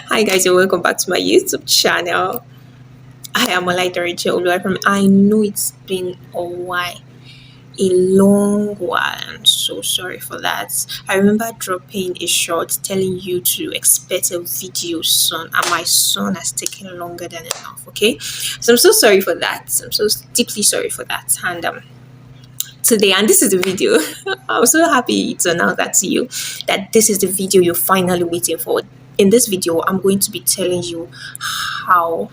Hi guys, and welcome back to my YouTube channel. I am Olaitariche. I know it's been a long while. I'm so sorry for that. I remember dropping a short telling you to expect a video soon, and my son has taken longer than enough. Okay, so I'm so sorry for that. I'm so deeply sorry for that. And today, and this is the video. I'm so happy to announce that to you that this is the video you're finally waiting for. In this video, I'm going to be telling you how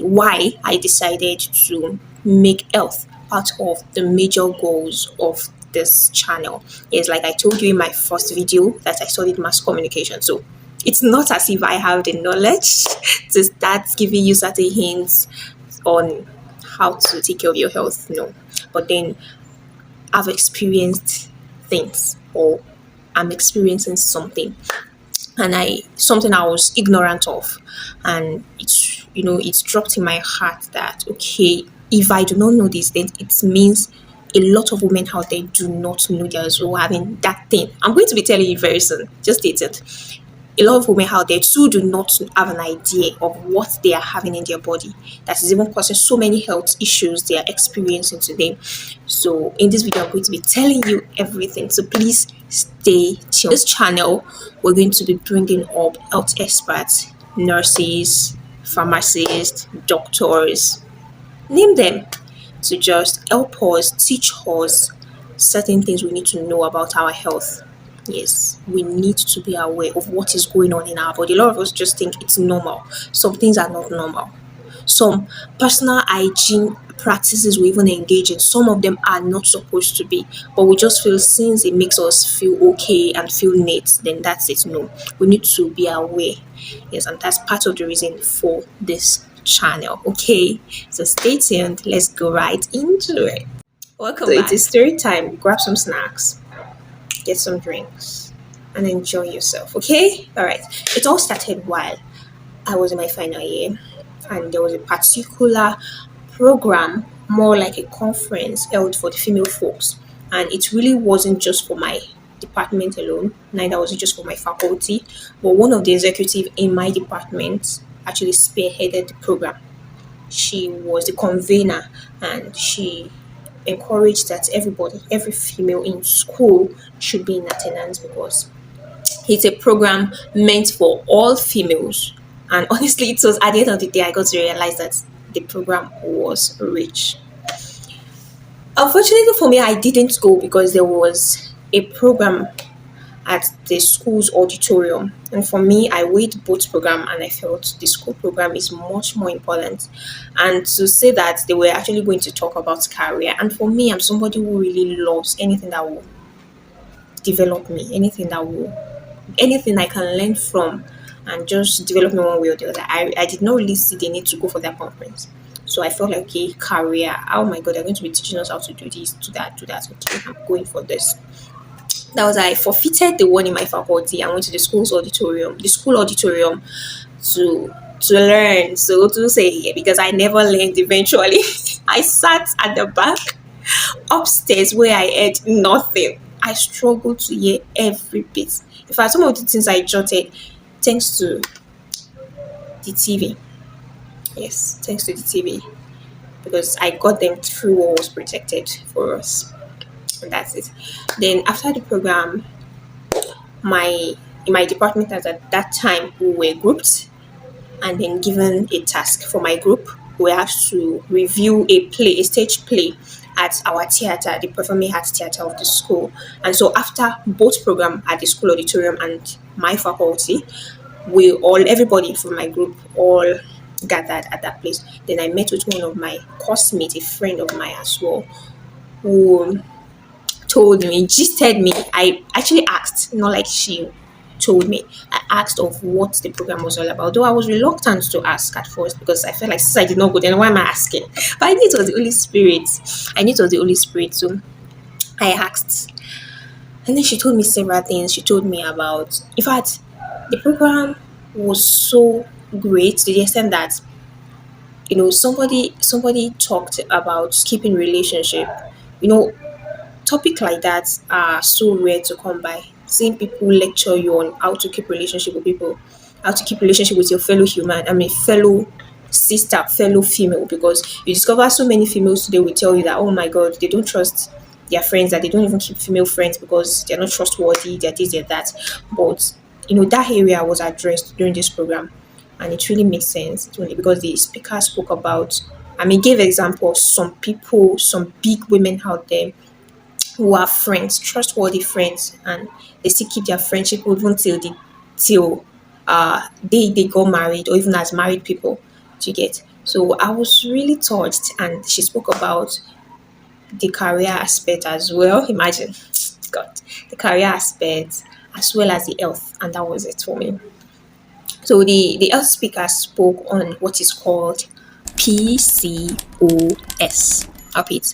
why I decided to make health part of the major goals of this channel. It's like I told you in my first video that I studied mass communication. So it's not as if I have the knowledge to start giving you certain hints on how to take care of your health. No. But then I've experienced things, or I'm experiencing something, and I was ignorant of, and it's dropped in my heart that okay, if I do not know this, then it means a lot of women out there do not know they're also having that thing. I'm going to be telling you very soon. Just stay tuned. A lot of women out there too do not have an idea of what they are having in their body that is even causing so many health issues they are experiencing today. So in this video, I'm going to be telling you everything. So please stay tuned. This channel, we're going to be bringing up health experts, nurses, pharmacists, doctors, name them, to just help us, teach us certain things we need to know about our health. Yes, we need to be aware of what is going on in our body. A lot of us just think it's normal. Some things are not normal. Some personal hygiene practices we even engage in, some of them are not supposed to be. But we just feel since it makes us feel okay and feel neat, then that's it. No, we need to be aware. Yes, and that's part of the reason for this channel. Okay, so stay tuned. Let's go right into it. Welcome back. It is story time. Grab some snacks, get some drinks, and enjoy yourself. Okay, all right. It all started while I was in my final year, and there was a particular program, more like a conference, held for the female folks. And it really wasn't just for my department alone, neither was it just for my faculty, but one of the executive in my department actually spearheaded the program. She was the convener, and she encouraged that every female in school should be in attendance because it's a program meant for all females. And honestly, it was at the end of the day I got to realize that the program was rich. Unfortunately for me, I didn't go because there was a program at the school's auditorium. And for me, I weighed both program, and I felt the school program is much more important. And to say that they were actually going to talk about career. And for me, I'm somebody who really loves anything that will develop me, anything I can learn from and just develop me one way or the other. I did not really see the need to go for that conference. So I felt like, okay, career. Oh my God, they're going to be teaching us how to do this, do that, do that. Okay, I'm going for this. That was I forfeited the one in my faculty. I went to the school auditorium to learn, so to say, because I never learned eventually. I sat at the back upstairs where I heard nothing. I struggled to hear every bit. In fact, some of the things I jotted, thanks to the TV. Yes, thanks to the TV, because I got them through what was protected for us. And that's it. Then after the program, my in my department at that time we were grouped and then given a task. For my group, we have to review a stage play at our theater, the performing arts theater of the school. And so after both program at the school auditorium and my faculty, everybody from my group all gathered at that place. Then I met with one of my classmates, a friend of mine as well, who told me, gisted me. I actually asked, not like she told me. I asked of what the program was all about. Though I was reluctant to ask at first because I felt like since I did not go, then why am I asking? But I knew it was the Holy Spirit. So I asked. And then she told me several things. She told me about, in fact, the program was so great to the extent that somebody talked about keeping relationship. You know, topic like that are so rare to come by. Seeing people lecture you on how to keep relationship with people how to keep relationship with your fellow human, I mean fellow sister, fellow female, because you discover so many females today will tell you that, oh my god, they don't trust their friends, that they don't even keep female friends because they're not trustworthy, they're this, they're that. But that area was addressed during this program, and it really makes sense. It really, because the speaker spoke about, I mean, gave example of some people, some big women out there who are friends, trustworthy friends, and they still keep their friendship even till they got married, or even as married people. To get, so I was really touched, and she spoke about the career aspect as well. Imagine, God, the career aspect as well as the health, and that was it for me. So the health speaker spoke on what is called PCOS. Repeat,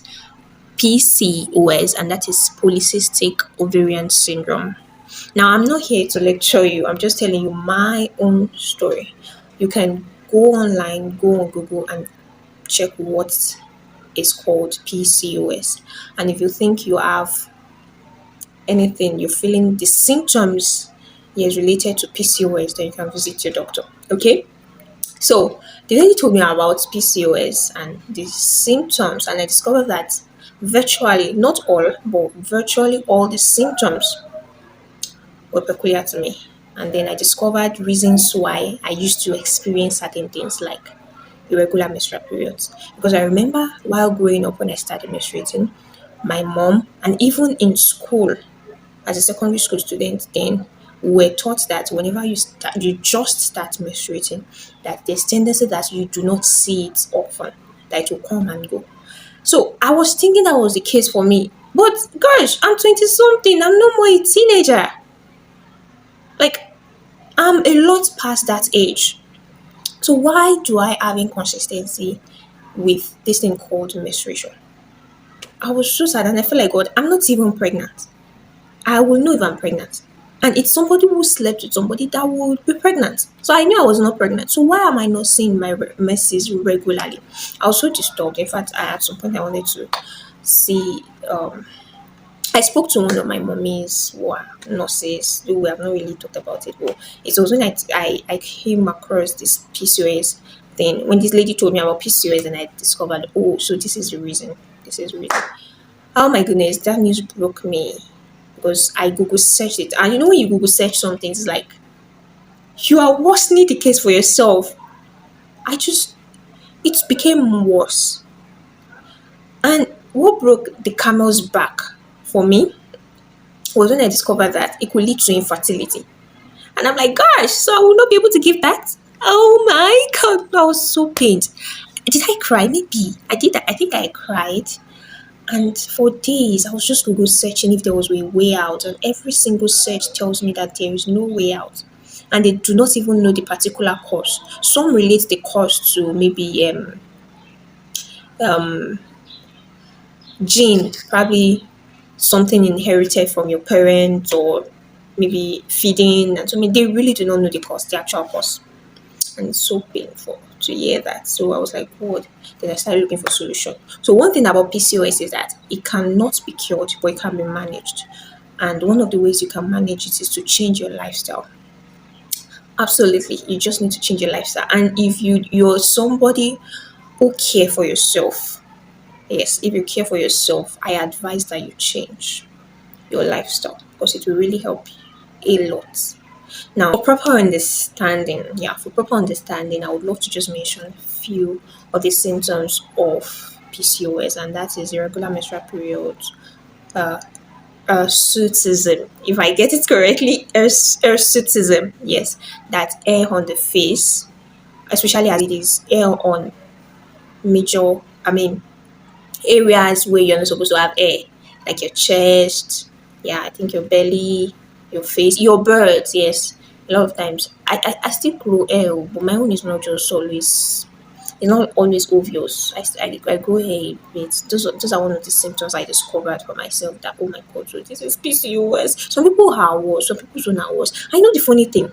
PCOS, and that is Polycystic Ovarian Syndrome. Now, I'm not here to lecture you, I'm just telling you my own story. You can go online, go on Google, and check what is called PCOS. And if you think you have anything, you're feeling the symptoms is related to PCOS, then you can visit your doctor. Okay? So the lady told me about PCOS and the symptoms, and I discovered that virtually, not all, but virtually all the symptoms were peculiar to me. And then I discovered reasons why I used to experience certain things like irregular menstrual periods. Because I remember while growing up when I started menstruating, my mom, and even in school, as a secondary school student, then we were taught that whenever you just start menstruating, that there's tendency that you do not see it often, that it will come and go. So I was thinking that was the case for me. But gosh, I'm 20 something, I'm no more a teenager. Like, I'm a lot past that age. So why do I have inconsistency with this thing called menstruation? I was so sad, and I feel like, God, I'm not even pregnant. I will know if I'm pregnant. And it's somebody who slept with somebody that would be pregnant. So I knew I was not pregnant. So why am I not seeing my menses regularly? I was so disturbed. In fact, at some point I wanted to see. I spoke to one of my mummies who are nurses, though we have not really talked about it. But it was when I came across this PCOS. Then when this lady told me about PCOS, and I discovered, oh, so this is the reason. This is the reason. Oh my goodness, that news broke me, because I Google searched it. And when you Google search something, it's like you are worsening the case for yourself. It became worse. And what broke the camel's back for me was when I discovered that it could lead to infertility. And I'm like, gosh, so I will not be able to give that? Oh my God, I was so pained. Did I cry? Maybe. I did. I think I cried. And for days, I was just Google searching if there was a way out. And every single search tells me that there is no way out. And they do not even know the particular cause. Some relate the cause to maybe um, gene, probably something inherited from your parents, or maybe feeding. And so, they really do not know the cause, the actual cause. And it's so painful to hear that. So I was like, what? Then I started looking for solution. So one thing about PCOS is that it cannot be cured, but it can be managed. And one of the ways you can manage it is to change your lifestyle. Absolutely, you just need to change your lifestyle. And if you're somebody who care for yourself, yes, if you care for yourself, I advise that you change your lifestyle, because it will really help a lot. Now, for proper understanding, I would love to just mention a few of the symptoms of PCOS, and that is irregular menstrual periods, uh, hirsutism. If I get it correctly, hirsutism. Yes, that hair on the face, especially as it is hair on major, I mean, areas where you're not supposed to have hair, like your chest, yeah, I think your belly, your face, your birds, yes. A lot of times, I still grow hair, but my own is not just always, it's not always obvious. I grow hair a bit. Those are one of the symptoms I discovered for myself, that, oh my God, so this is PCOS. Some people are worse, some people are not worse. I know the funny thing,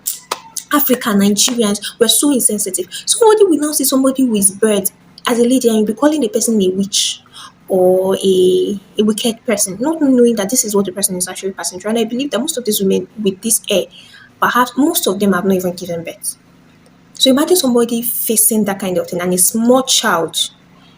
Africa, Nigerians, we're so insensitive. Somebody will now see somebody who is bird as a lady, and you'll be calling the person a witch or a wicked person, not knowing that this is what the person is actually passing through. And I believe that most of these women with this hair Perhaps most of them have not even given birth. So imagine somebody facing that kind of thing, and a small child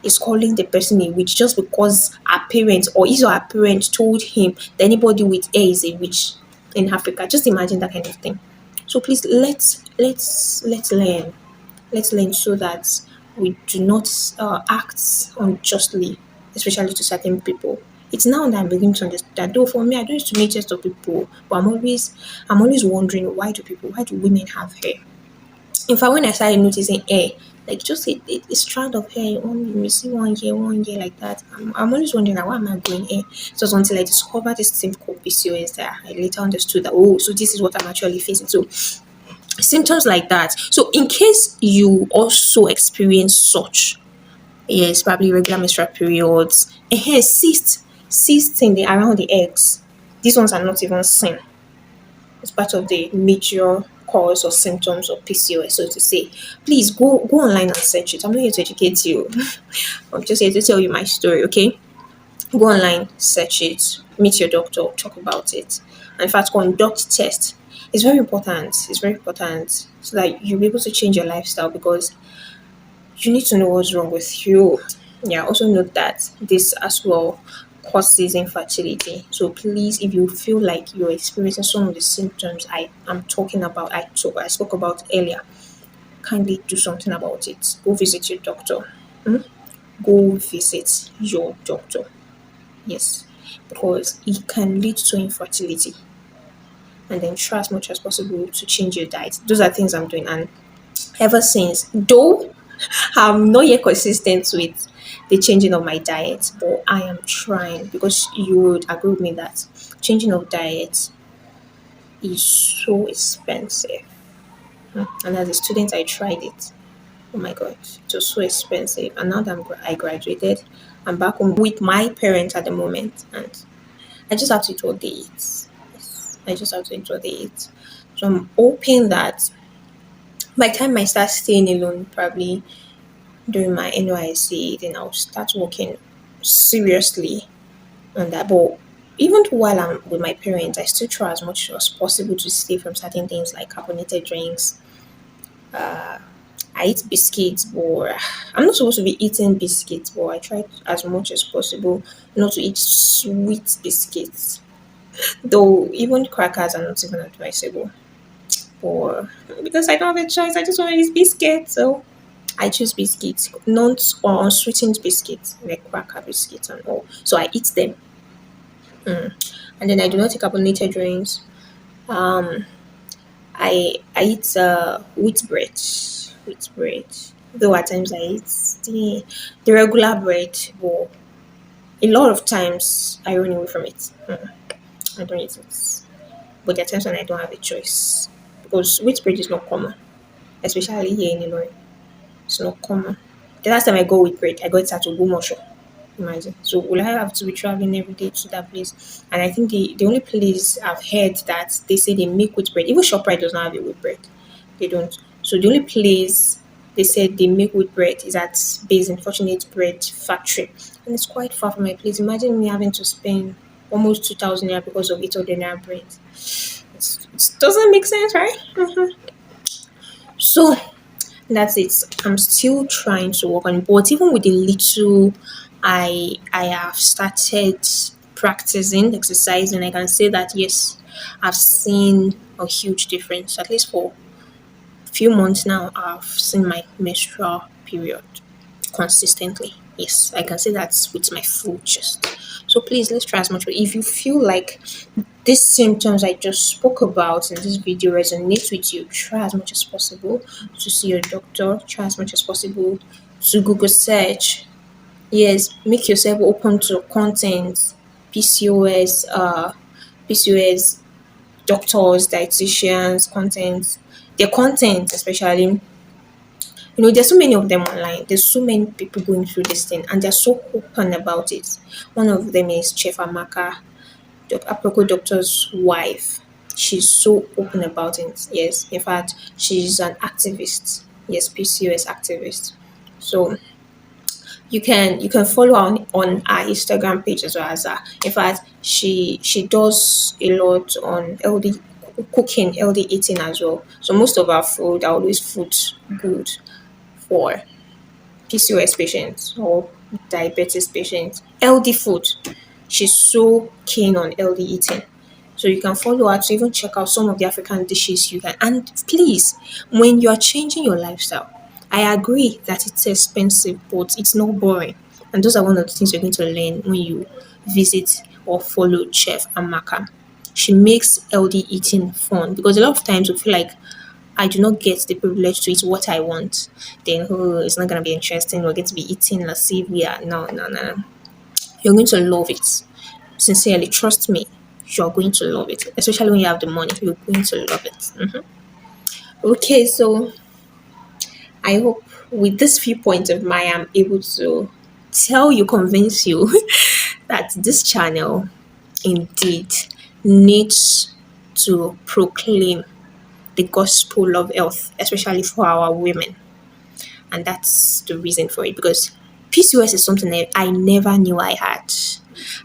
is calling the person a witch just because her parents or his or her parents told him that anybody with hair is a witch in Africa. Just imagine that kind of thing. So please let's learn. Let's learn so that we do not act unjustly, especially to certain people. It's now that I'm beginning to understand that, though for me I don't used to make jest of people, but I'm always wondering, why do women have hair? In fact, when I started noticing hair, like just a strand of hair, you may see one year like that. I'm always wondering, like, why am I growing hair? So it's until I discovered this thing called PCOS that I later understood that, oh, so this is what I'm actually facing. So symptoms like that. So in case you also experience such, yes, probably regular menstrual periods, a hair cysts in the around the eggs. These ones are not even seen. It's part of the major cause or symptoms of PCOS, so to say. Please go online and search it. I'm not here to educate you. I'm just here to tell you my story, okay? Go online, search it, meet your doctor, talk about it. And in fact, conduct tests. It's very important. It's very important so that you'll be able to change your lifestyle, because you need to know what's wrong with you. Yeah, also note that this as well causes infertility. So please, if you feel like you're experiencing some of the symptoms I am talking about, I spoke about earlier, kindly do something about it. Go visit your doctor. Go visit your doctor. Yes, because it can lead to infertility. And then try as much as possible to change your diet. Those are things I'm doing, and ever since, though I'm not yet consistent with the changing of my diet, but I am trying, because you would agree with me that changing of diet is so expensive. And as a student, I tried it. Oh my god, it was so expensive. And now that I graduated, I'm back home with my parents at the moment, and I just have to eat what they eat. Yes, I just have to eat what they eat. So I'm hoping that by the time I start staying alone, probably during my NYC, then I'll start working seriously on that. But even while I'm with my parents, I still try as much as possible to stay from certain things like carbonated drinks. I eat biscuits, but I'm not supposed to be eating biscuits, but I try as much as possible not to eat sweet biscuits. Though even crackers are not even advisable. Or because I don't have a choice, I just want to eat biscuits. So I choose biscuits, not or unsweetened biscuits, like cracker biscuits and all. So I eat them. And then I do not take carbonated drinks. Um, I eat wheat bread, wheat bread. Though at times I eat the regular bread, but a lot of times I run away from it. I don't eat it. But there are times when I don't have a choice, because wheat bread is not common, especially here in Illinois. It's not common. The last time I go with bread, I got it at Ogumosho. Imagine. So will I have to be traveling every day to that place? And I think the only place I've heard that they say they make wheat bread, even ShopRite does not have a wheat bread. They don't. So the only place they said they make wheat bread is at Basin Fortunate Bread Factory. And it's quite far from my place. Imagine me having to spend almost 2,000 naira because of 800 naira bread. It doesn't make sense, right? So that's it. I'm still trying to work on it, but even with the little I have started practicing, exercising, I can say that yes, I've seen a huge difference. At least for a few months now, I've seen my menstrual period consistently. Yes, I can say that's with my full chest. So please, let's try as much. If you feel like these symptoms I just spoke about in this video resonate with you, try as much as possible to see your doctor. Try as much as possible to Google search. Yes, make yourself open to content, PCOS, PCOS doctors, dietitians, content. Their content, especially, there's so many of them online. There's so many people going through this thing, and they're so open about it. One of them is Chef Amaka, Aproko doctor's wife. She's so open about it. Yes, in fact, she's an activist. Yes, PCOS activist. So you can follow her on our Instagram page as well as her. In fact, she does a lot on cooking, healthy eating as well. So most of our food are always food good for PCOS patients or diabetes patients. Healthy food. She's so keen on healthy eating. So you can follow her to even check out some of the African dishes you can. And please, when you are changing your lifestyle, I agree that it's expensive, but it's not boring. And those are one of the things you're going to learn when you visit or follow Chef Amaka. She makes healthy eating fun because a lot of times we feel like I do not get the privilege to eat what I want. Then, oh, it's not going to be interesting. We're going to be eating lasagna. No, no, no. You're going to love it. Sincerely, trust me, you're going to love it. Especially when you have the money, you're going to love it. Okay, so I hope with this few points of mine, I'm able to tell you, convince you that this channel indeed needs to proclaim the gospel of health, especially for our women. And that's the reason for it because PCOS is something that I never knew I had.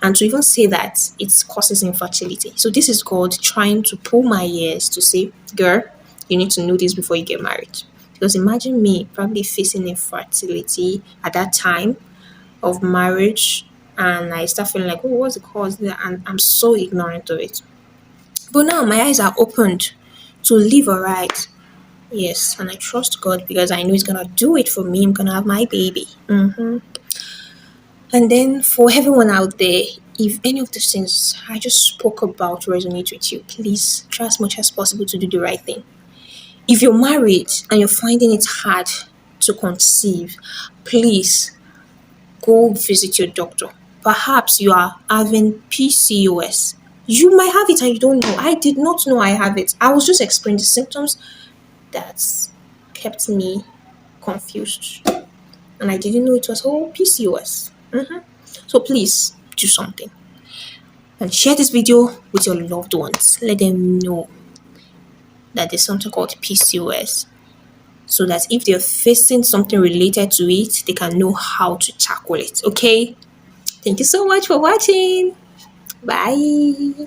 And to even say that it causes infertility. So this is God trying to pull my ears to say, girl, you need to know this before you get married. Because imagine me probably facing infertility at that time of marriage and I start feeling like, oh, what's the cause there? And I'm so ignorant of it. But now my eyes are opened to live alright. Yes, and I trust God because I know He's gonna do it for me. I'm gonna have my baby. And then for everyone out there, if any of the things I just spoke about resonate with you, please try as much as possible to do the right thing. If you're married and you're finding it hard to conceive, please go visit your doctor. Perhaps you are having PCOS. You might have it and you don't know. I did not know I have it. I was just explaining the symptoms that kept me confused. And I didn't know it was all PCOS. So please do something and share this video with your loved ones. Let them know that there's something called PCOS so that if they're facing something related to it, they can know how to tackle it. Okay? Thank you so much for watching. Bye.